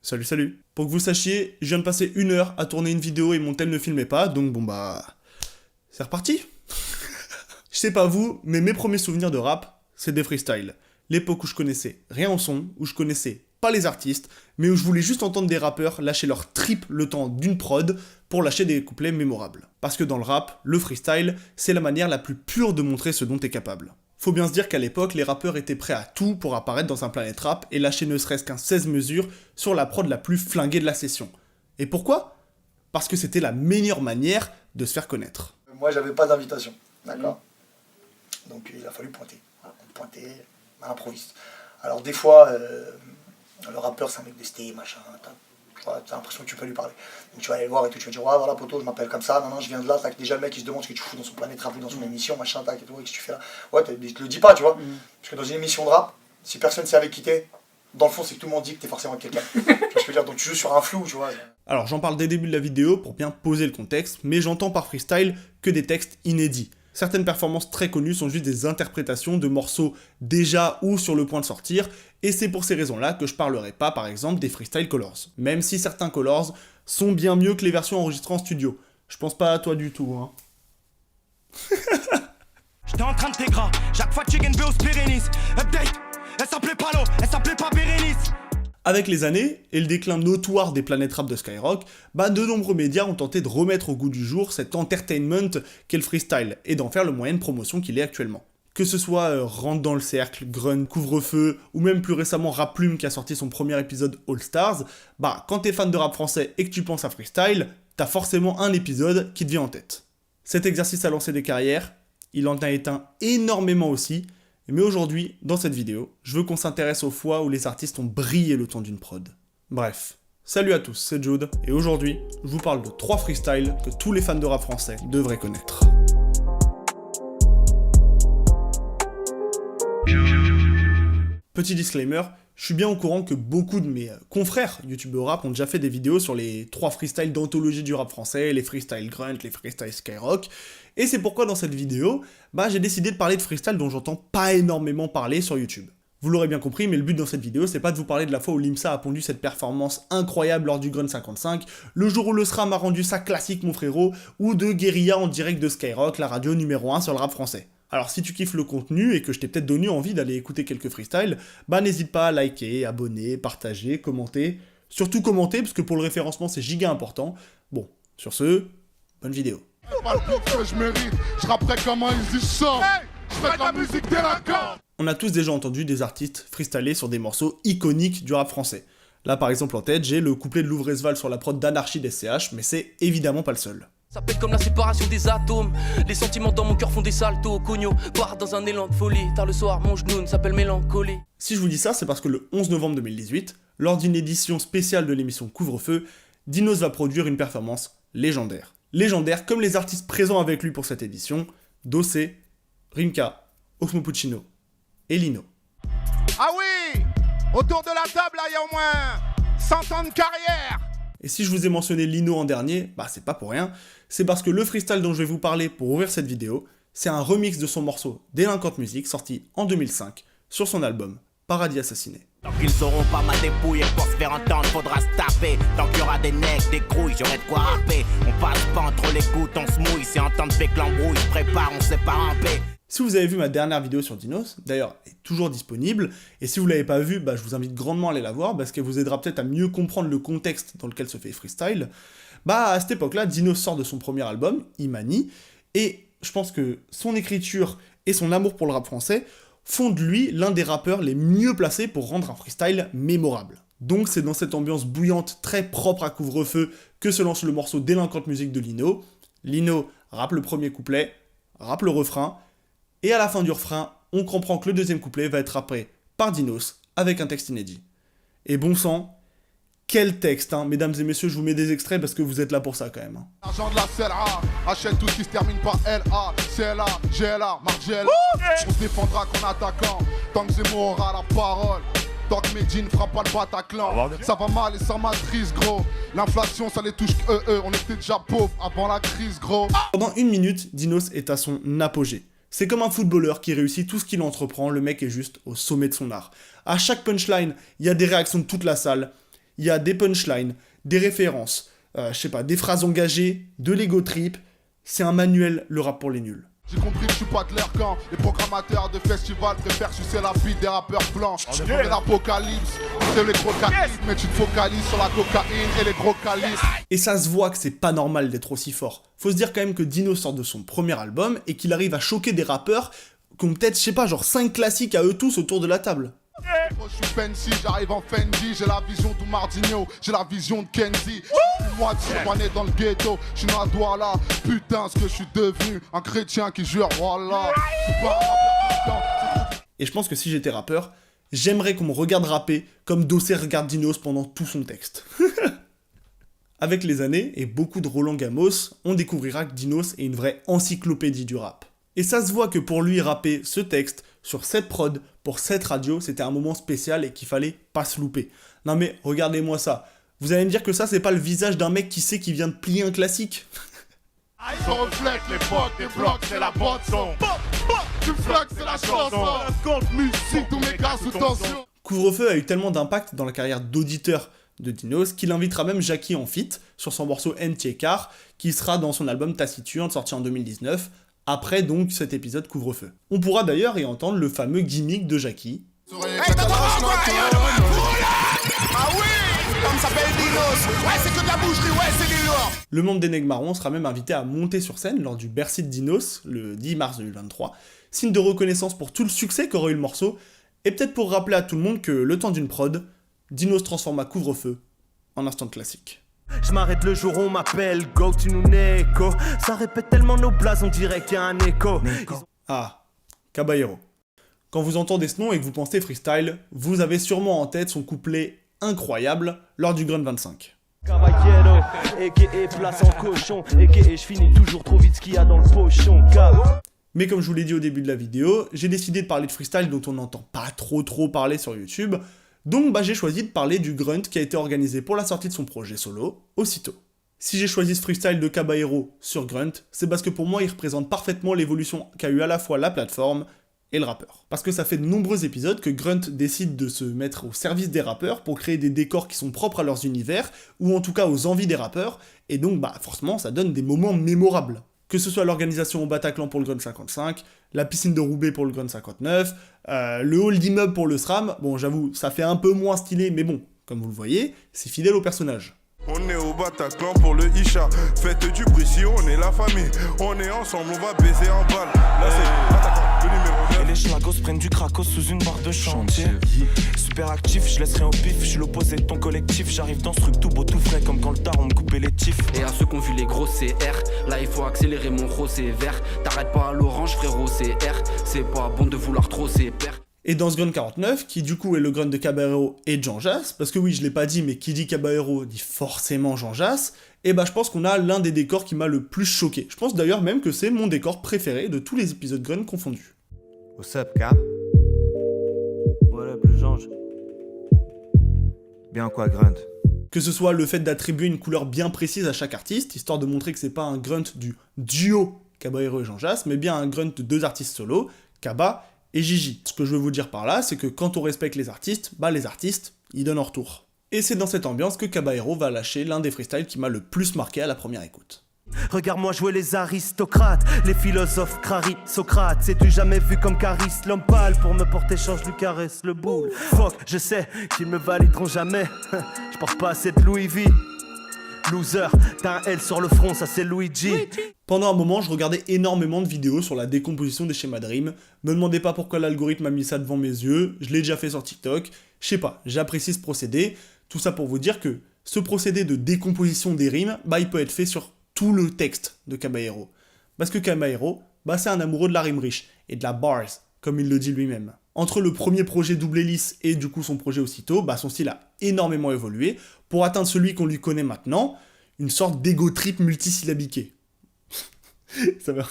Salut. Pour que vous sachiez, je viens de passer 1 heure à tourner une vidéo et mon tel ne filmait pas, donc bon bah... c'est reparti. Je sais pas vous, mais mes premiers souvenirs de rap, c'est des freestyles. L'époque où je connaissais rien au son, où je connaissais pas les artistes, mais où je voulais juste entendre des rappeurs lâcher leur trip le temps d'une prod pour lâcher des couplets mémorables. Parce que dans le rap, le freestyle, c'est la manière la plus pure de montrer ce dont t'es capable. Faut bien se dire qu'à l'époque, les rappeurs étaient prêts à tout pour apparaître dans un Planet Rap et lâcher ne serait-ce qu'un 16 mesures sur la prod la plus flinguée de la session. Et pourquoi ? Parce que c'était la meilleure manière de se faire connaître. Moi, j'avais pas d'invitation, d'accord ? Donc il a fallu pointer. Voilà, on pointait à l'improviste. Alors des fois, le rappeur c'est un mec d'esté, machin, t'as l'impression que tu peux lui parler. Donc tu vas aller le voir et tout, tu vas dire ouais voilà poto, je m'appelle comme ça, non je viens de là, tac, déjà le mec il se demande ce que tu fous dans son Planet Rap ou dans son émission, machin, tac et tout, qu'est-ce que tu fais là. Ouais, tu le dis pas, tu vois. Parce que dans une émission de rap, si personne sait avec qui t'es, dans le fond c'est que tout le monde dit que t'es forcément avec quelqu'un. Tu vois ce que je veux dire, donc tu joues sur un flou, tu vois. Alors j'en parle dès le début de la vidéo pour bien poser le contexte, mais j'entends par freestyle que des textes inédits. Certaines performances très connues sont juste des interprétations de morceaux déjà ou sur le point de sortir, et c'est pour ces raisons-là que je parlerai pas par exemple des freestyle colors. Même si certains colors sont bien mieux que les versions enregistrées en studio. Je pense pas à toi du tout, hein. J'étais en train de t'égras, Jacques Fatigue NBO Spirénis. Update, elle s'appelait pas Lo, elle s'appelait pas Bérénice. Avec les années, et le déclin notoire des Planet Rap de Skyrock, de nombreux médias ont tenté de remettre au goût du jour cet entertainment qu'est le freestyle, et d'en faire le moyen de promotion qu'il est actuellement. Que ce soit Rentre dans le cercle, Grunt, Couvre-feu, ou même plus récemment Rap Plume qui a sorti son premier épisode All Stars, quand t'es fan de rap français et que tu penses à freestyle, t'as forcément un épisode qui te vient en tête. Cet exercice à lancer des carrières, il en a éteint énormément aussi, mais aujourd'hui, dans cette vidéo, je veux qu'on s'intéresse aux fois où les artistes ont brillé le temps d'une prod. Bref, salut à tous, c'est Jude, et aujourd'hui, je vous parle de 3 freestyles que tous les fans de rap français devraient connaître. Petit disclaimer, je suis bien au courant que beaucoup de mes confrères youtubeurs rap ont déjà fait des vidéos sur les 3 freestyles d'anthologie du rap français, les freestyles Grunt, les freestyles Skyrock, et c'est pourquoi dans cette vidéo, j'ai décidé de parler de freestyle dont j'entends pas énormément parler sur YouTube. Vous l'aurez bien compris, mais le but dans cette vidéo, c'est pas de vous parler de la fois où Limsa a pondu cette performance incroyable lors du Grunt 55, le jour où le SRAM a rendu ça classique mon frérot, ou de Guérilla en direct de Skyrock, la radio numéro 1 sur le rap français. Alors si tu kiffes le contenu et que je t'ai peut-être donné envie d'aller écouter quelques freestyles, n'hésite pas à liker, abonner, partager, commenter. Surtout commenter, parce que pour le référencement c'est giga important. Bon, sur ce, bonne vidéo. On a tous déjà entendu des artistes freestyler sur des morceaux iconiques du rap français. Là par exemple en tête, j'ai le couplet de Louvresval sur la prod d'Anarchie d'SCH, mais c'est évidemment pas le seul. Ça pète comme la séparation des atomes. Les sentiments dans mon cœur font des saltos. Cogno, part dans un élan de folie. Tard le soir, mon genou s'appelle mélancolie. Si je vous dis ça, c'est parce que le 11 novembre 2018, lors d'une édition spéciale de l'émission Couvre-feu, Dinos va produire une performance légendaire. Légendaire comme les artistes présents avec lui pour cette édition, Dossé, Rimka, Oxmo Puccino et Lino. Ah oui! Autour de la table, là, il y a au moins 100 ans de carrière! Et si je vous ai mentionné Lino en dernier, c'est pas pour rien, c'est parce que le freestyle dont je vais vous parler pour ouvrir cette vidéo, c'est un remix de son morceau Délinquante Musique sorti en 2005 sur son album Paradis Assassiné. Tant qu'ils sauront pas ma dépouille et pour se faire entendre faudra se taper. Tant qu'il y aura des necks, des grouilles, j'aurai de quoi rapper. On passe pas entre les gouttes, on se mouille, c'est entendre fait que l'embrouille se prépare, on sait pas ramper. Si vous avez vu ma dernière vidéo sur Dinos, d'ailleurs, elle est toujours disponible, et si vous l'avez pas vue, je vous invite grandement à aller la voir, parce qu'elle vous aidera peut-être à mieux comprendre le contexte dans lequel se fait freestyle. À cette époque-là, Dinos sort de son premier album, Imani, et je pense que son écriture et son amour pour le rap français font de lui l'un des rappeurs les mieux placés pour rendre un freestyle mémorable. Donc c'est dans cette ambiance bouillante, très propre à Couvre-feu, que se lance le morceau Délinquante Musique de Lino. Lino rappe le premier couplet, rappe le refrain, et à la fin du refrain, on comprend que le deuxième couplet va être rappé par Dinos avec un texte inédit. Et bon sang, quel texte, hein. Mesdames et messieurs, je vous mets des extraits parce que vous êtes là pour ça quand même. Hein. L'argent de la CLA, achète tout ce qui se termine par LA, CLA, GLA, Margella. On se défendra qu'en attaquant, tant que Zemmour aura la parole. Tant que Medine fera pas le Bataclan, ça va mal et ça matrice gros. L'inflation ça les touche on était déjà pauvres avant la crise gros. Pendant 1 minute, Dinos est à son apogée. C'est comme un footballeur qui réussit tout ce qu'il entreprend, le mec est juste au sommet de son art. À chaque punchline, il y a des réactions de toute la salle. Il y a des punchlines, des références, des phrases engagées, de l'ego trip. C'est un manuel, le rap pour les nuls. J'ai compris que je suis pas de l'air quand les programmateurs de festivals préfèrent sucer la bite des rappeurs blancs. C'est l'apocalypse, c'est les gros calices, mais tu te focalises sur la cocaïne et les gros calices. Et ça se voit que c'est pas normal d'être aussi fort. Faut se dire quand même que Dino sort de son premier album et qu'il arrive à choquer des rappeurs qui ont peut-être, 5 classiques à eux tous autour de la table. Moi je suis fancy, j'arrive en Fendi, j'ai la vision de Mardinho, j'ai la vision de Kenzie. Moi je suis né dans le ghetto, je suis dans la Douala, putain ce que je suis devenu, un chrétien qui jure, voilà. Et je pense que si j'étais rappeur, j'aimerais qu'on me regarde rapper comme Dossé regarde Dinos pendant tout son texte. Avec les années, et beaucoup de Roland Gamos, on découvrira que Dinos est une vraie encyclopédie du rap. Et ça se voit que pour lui rapper ce texte, sur cette prod, pour cette radio, c'était un moment spécial et qu'il fallait pas se louper. Non mais, regardez-moi ça. Vous allez me dire que ça, c'est pas le visage d'un mec qui sait qu'il vient de plier un classique? Ça reflète l'époque des blocs, c'est la bande son. Tu flaques, c'est la chanson. Compte musique, tous mes gars sous tension. Couvre-feu a eu tellement d'impact dans la carrière d'auditeur de Dinos qu'il invitera même Jackie en feat sur son morceau NT Car, qui sera dans son album Taciturne sorti en 2019, après donc cet épisode Couvre-feu. On pourra d'ailleurs y entendre le fameux gimmick de Jackie. Ah oui, comme s'appelle Dinos. Ouais, c'est que de la boucherie, ouais, c'est du lourd. Le membre des Nègres Marrons sera même invité à monter sur scène lors du Bercy de Dinos, le 10 mars 2023, signe de reconnaissance pour tout le succès qu'aurait eu le morceau, et peut-être pour rappeler à tout le monde que, le temps d'une prod, Dinos transforma Couvre-feu en instant classique. Je m'arrête le jour où on m'appelle, go, tu nous n'écho. Ça répète tellement nos blazes, on dirait qu'il y a un écho. Ah, Caballero. Quand vous entendez ce nom et que vous pensez freestyle, vous avez sûrement en tête son couplet incroyable lors du Grunt 25. Caballero, et place en cochon, et je finis toujours trop vite ce qu'il y a dans le pochon. Mais comme je vous l'ai dit au début de la vidéo, j'ai décidé de parler de freestyle dont on n'entend pas trop parler sur YouTube, donc j'ai choisi de parler du Grunt qui a été organisé pour la sortie de son projet solo, aussitôt. Si j'ai choisi ce freestyle de Caballero sur Grunt, c'est parce que pour moi il représente parfaitement l'évolution qu'a eu à la fois la plateforme et le rappeur. Parce que ça fait de nombreux épisodes que Grunt décide de se mettre au service des rappeurs pour créer des décors qui sont propres à leurs univers, ou en tout cas aux envies des rappeurs, et donc forcément ça donne des moments mémorables. Que ce soit l'organisation au Bataclan pour le Grunt 55, la piscine de Roubaix pour le Grunt 59, le hall d'immeuble pour le SRAM, bon j'avoue, ça fait un peu moins stylé, mais bon, comme vous le voyez, c'est fidèle au personnage. On est au Bataclan pour le Isha, faites du bruit si on est la famille, on est ensemble, on va baiser en balle, là c'est Bataclan, le numéro 9. Et les schlagos prennent du cracos sous une barre de chantier. Super actif, je laisse rien au pif, je suis l'opposé de ton collectif, j'arrive dans ce truc tout beau tout frais comme quand le daron me coupait les tifs. Et à ceux qui ont vu les gros CR, là il faut accélérer mon rosé vert. T'arrêtes pas à l'orange frérot, CR, c'est pas bon de vouloir trop c'est père. Et dans ce Grunt 49, qui du coup est le Grunt de Caballero et de Jean Jass, parce que oui, je l'ai pas dit, mais qui dit Caballero dit forcément Jean Jass, et je pense qu'on a l'un des décors qui m'a le plus choqué. Je pense d'ailleurs même que c'est mon décor préféré de tous les épisodes Grunt confondus. What's up, Cap? Voilà, plus Jange. Bien quoi, Grunt? Que ce soit le fait d'attribuer une couleur bien précise à chaque artiste, histoire de montrer que c'est pas un Grunt du duo Caballero et Jean Jass, mais bien un Grunt de deux artistes solo, Kaba et Gigi. Ce que je veux vous dire par là, c'est que quand on respecte les artistes, ils donnent en retour. Et c'est dans cette ambiance que Caballero va lâcher l'un des freestyles qui m'a le plus marqué à la première écoute. Regarde-moi jouer les aristocrates, les philosophes crari, Socrate. Sais-tu jamais vu comme Caris, l'homme pâle pour me porter change lui caresse le boule. Fuck, je sais qu'ils me valideront jamais. Je porte pas assez de Louis V. Loser, t'as un L sur le front, ça c'est Luigi. Pendant un moment, je regardais énormément de vidéos sur la décomposition des schémas de rimes. Me demandez pas pourquoi l'algorithme a mis ça devant mes yeux, je l'ai déjà fait sur TikTok. Je sais pas, j'apprécie ce procédé. Tout ça pour vous dire que ce procédé de décomposition des rimes, il peut être fait sur tout le texte de Caballero. Parce que Caballero, c'est un amoureux de la rime riche, et de la bars, comme il le dit lui-même. Entre le premier projet Double Hélice et du coup son projet aussitôt, son style a énormément évolué pour atteindre celui qu'on lui connaît maintenant, une sorte d'ego trip multisyllabiqué. Ça veut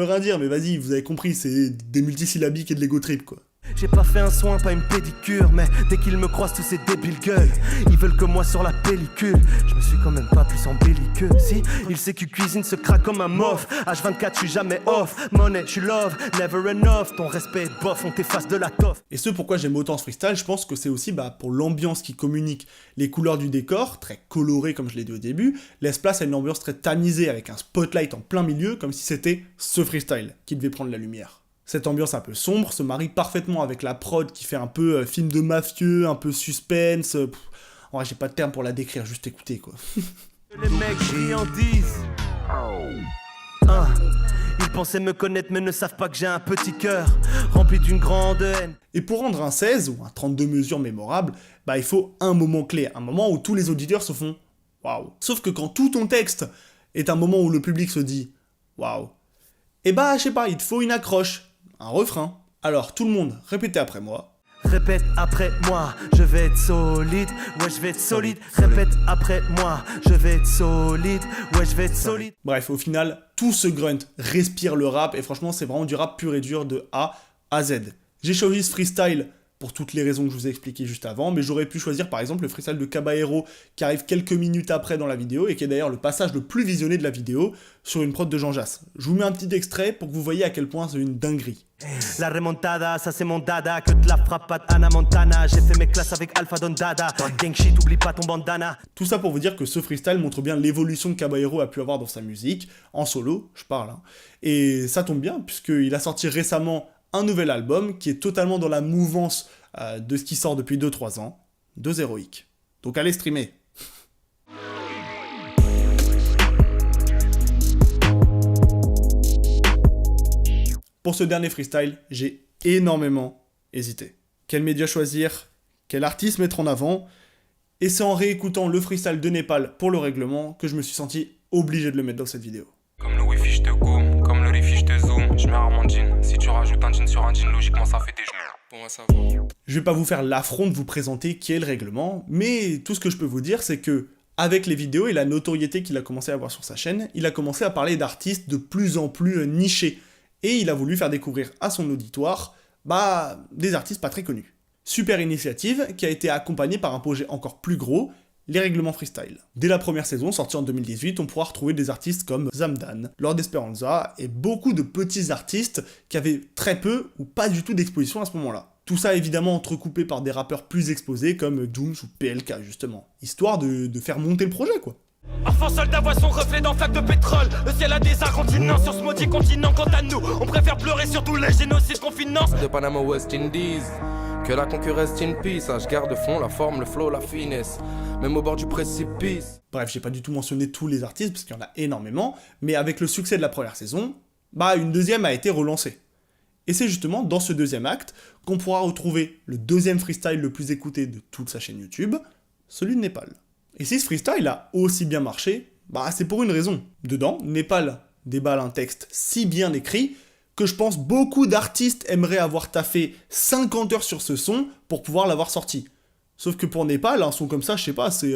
rien dire, mais vas-y, vous avez compris, c'est des multisyllabiques et de l'ego trip quoi. J'ai pas fait un soin, pas une pédicure, mais dès qu'ils me croisent tous ces débiles gueules, ils veulent que moi sur la pellicule. Je me suis quand même pas plus embelli que si. Il sait que cuisine se craque comme un mof. H24 je suis jamais off. Money, je suis love, never enough. Ton respect est bof, on t'efface de la toffe. Et ce pourquoi j'aime autant ce freestyle, je pense que c'est aussi pour l'ambiance qui communique. Les couleurs du décor, très colorées comme je l'ai dit au début, laissent place à une ambiance très tamisée avec un spotlight en plein milieu comme si c'était ce freestyle qui devait prendre la lumière. Cette ambiance un peu sombre se marie parfaitement avec la prod qui fait un peu film de mafieux, un peu suspense. En vrai, j'ai pas de terme pour la décrire, juste écoutez quoi. Les mecs friandises. Ils pensaient me connaître mais ne savent pas que j'ai un petit cœur rempli d'une grande haine. Et pour rendre un 16 ou un 32 mesures mémorable, il faut un moment clé, un moment où tous les auditeurs se font « waouh ». Sauf que quand tout ton texte est un moment où le public se dit « waouh », je sais pas, il te faut une accroche. Un refrain. Alors tout le monde, répétez après moi. Répète après moi, je vais être solide, ouais je vais être solide. Répète après moi, je vais être solide, ouais je vais être solide. Bref, au final, tout ce grunt respire le rap et franchement c'est vraiment du rap pur et dur de A à Z. J'ai choisi ce freestyle pour toutes les raisons que je vous ai expliquées juste avant, mais j'aurais pu choisir par exemple le freestyle de Caballero qui arrive quelques minutes après dans la vidéo et qui est d'ailleurs le passage le plus visionné de la vidéo sur une prod de Jean Jass. Je vous mets un petit extrait pour que vous voyez à quel point c'est une dinguerie. La remontada, ça c'est mon dada, que de la frappe à Anna Montana. J'ai fait mes classes avec Alpha Don Dada. Gang shit, oublie pas ton bandana. Tout ça pour vous dire que ce freestyle montre bien l'évolution que Caballero a pu avoir dans sa musique, en solo, je parle. Et ça tombe bien, puisqu'il a sorti récemment un nouvel album qui est totalement dans la mouvance de ce qui sort depuis 2-3 ans, 2 héroïques. Donc allez streamer. Pour ce dernier freestyle, j'ai énormément hésité. Quel média choisir? Quel artiste mettre en avant? Et c'est en réécoutant le freestyle de Népal pour le règlement que je me suis senti obligé de le mettre dans cette vidéo. Comme le wifi je te go, comme le rifi je te zoom. Je mets un jean, si tu rajoutes un jean sur un jean, logiquement ça fait des genoux. Bon à savoir. Je vais pas vous faire l'affront de vous présenter qui est le règlement, mais tout ce que je peux vous dire c'est que avec les vidéos et la notoriété qu'il a commencé à avoir sur sa chaîne, il a commencé à parler d'artistes de plus en plus nichés. Et il a voulu faire découvrir à son auditoire, des artistes pas très connus. Super initiative qui a été accompagnée par un projet encore plus gros, les règlements freestyle. Dès la première saison, sortie en 2018, on pourra retrouver des artistes comme Zamdan, Lord Esperanza, et beaucoup de petits artistes qui avaient très peu ou pas du tout d'exposition à ce moment-là. Tout ça évidemment entrecoupé par des rappeurs plus exposés comme Dooms ou PLK justement, histoire de faire monter le projet quoi. Enfant soldat voit son reflet dans flaque de pétrole. Le ciel a des incontinents sur ce maudit continent. Quant à nous, on préfère pleurer sur tous les génocides qu'on finance. De Panama West Indies, que la concurrence in peace. Je garde fond, la forme, le flow, la finesse. Même au bord du précipice. Bref, j'ai pas du tout mentionné tous les artistes parce qu'il y en a énormément, mais avec le succès de la première saison, une deuxième a été relancée. Et c'est justement dans ce deuxième acte qu'on pourra retrouver le deuxième freestyle le plus écouté de toute sa chaîne YouTube, celui de Népal. Et si ce freestyle a aussi bien marché, c'est pour une raison. Dedans, Népal déballe un texte si bien écrit que je pense beaucoup d'artistes aimeraient avoir taffé 50 heures sur ce son pour pouvoir l'avoir sorti. Sauf que pour Népal, un son comme ça, je sais pas, c'est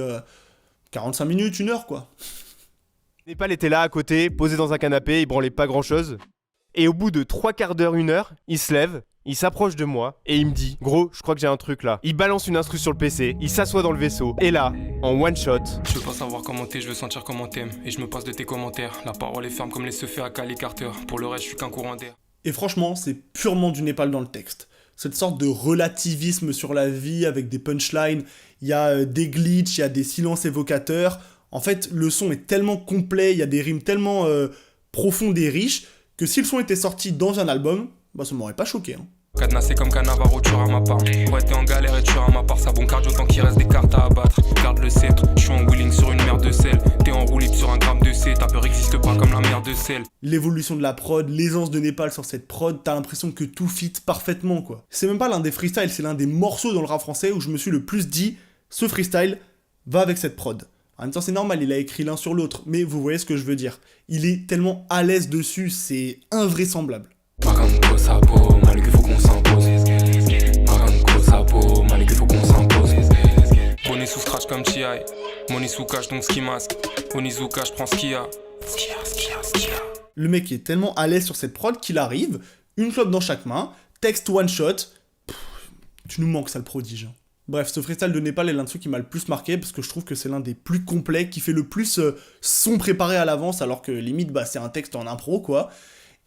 45 minutes, 1 heure quoi. Népal était là à côté, posé dans un canapé, il branlait pas grand chose. Et au bout de 3/4 d'heure, 1 heure, il se lève, il s'approche de moi et il me dit « Gros, je crois que j'ai un truc là ». Il balance une instru sur le PC, il s'assoit dans le vaisseau et là, en one shot... Je veux pas savoir comment t'es, je veux sentir comment t'aimes. Et je me passe de tes commentaires. La parole est ferme comme les se fait à Cali Carter. Pour le reste, je suis qu'un courant d'air. Et franchement, c'est purement du Népal dans le texte. Cette sorte de relativisme sur la vie avec des punchlines, il y a des glitches, il y a des silences évocateurs. En fait, le son est tellement complet, il y a des rimes tellement profondes et riches que si le son était sorti dans un album, ça m'aurait pas choqué. Cadenassé comme Cannavaro, tu à ma part. Ouais, t'es en galère et tu à ma part. Ça bon cardio tant qu'il reste des cartes à abattre. Garde le sceptre, je suis en wheeling sur une mer de sel. T'es en roue libre sur un gramme de C. Ta peur existe pas comme la mer de sel. L'évolution de la prod, l'aisance de Népal sur cette prod, t'as l'impression que tout fit parfaitement quoi. C'est même pas l'un des freestyles, c'est l'un des morceaux dans le rap français où je me suis le plus dit, ce freestyle va avec cette prod. En même temps c'est normal, il a écrit l'un sur l'autre, mais vous voyez ce que je veux dire. Il est tellement à l'aise dessus, c'est invraisemblable. Maganko Sapo, Malik, il faut qu'on s'impose. Maganko Sapo, Malik, il faut qu'on s'impose. Bonnie sous scratch comme T.I. Money sous cash donc ski masque. Onizuka, je prends ce qu'il y a. Le mec est tellement à l'aise sur cette prod qu'il arrive, une clope dans chaque main, texte one shot, Tu nous manques, sale prodige. Bref, ce freestyle de Népal est l'un de ceux qui m'a le plus marqué, parce que je trouve que c'est l'un des plus complets, qui fait le plus son préparé à l'avance, alors que limite, bah, c'est un texte en impro, quoi.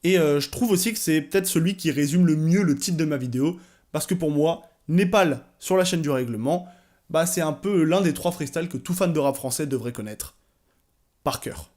Et je trouve aussi que c'est peut-être celui qui résume le mieux le titre de ma vidéo, parce que pour moi, Népal sur la chaîne du règlement, bah c'est un peu l'un des 3 freestyles que tout fan de rap français devrait connaître. Par cœur.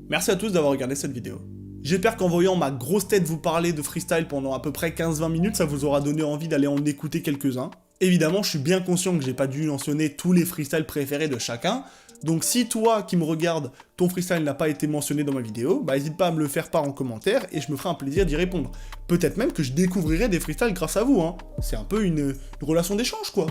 Merci à tous d'avoir regardé cette vidéo. J'espère qu'en voyant ma grosse tête vous parler de freestyle pendant à peu près 15-20 minutes, ça vous aura donné envie d'aller en écouter quelques-uns. Évidemment, je suis bien conscient que j'ai pas dû mentionner tous les freestyles préférés de chacun, donc si toi qui me regardes, ton freestyle n'a pas été mentionné dans ma vidéo, bah n'hésite pas à me le faire part en commentaire et je me ferai un plaisir d'y répondre. Peut-être même que je découvrirai des freestyles grâce à vous, hein. C'est un peu une relation d'échange, quoi.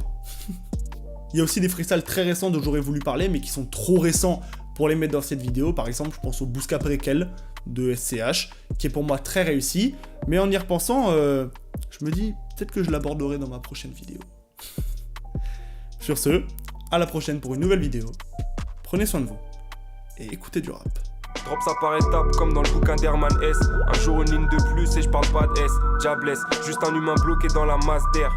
Il y a aussi des freestyles très récents dont j'aurais voulu parler, mais qui sont trop récents pour les mettre dans cette vidéo. Par exemple, je pense au Bouska Prequel de SCH, qui est pour moi très réussi, mais en y repensant, je me dis, peut-être que je l'aborderai dans ma prochaine vidéo. Sur ce, à la prochaine pour une nouvelle vidéo. Prenez soin de vous, et écoutez du rap. Drop ça par étapes comme dans le bouquin d'Herman S. Un jour une ligne de plus et je parle pas de S. Diablesse, juste un humain bloqué dans la masse d'air.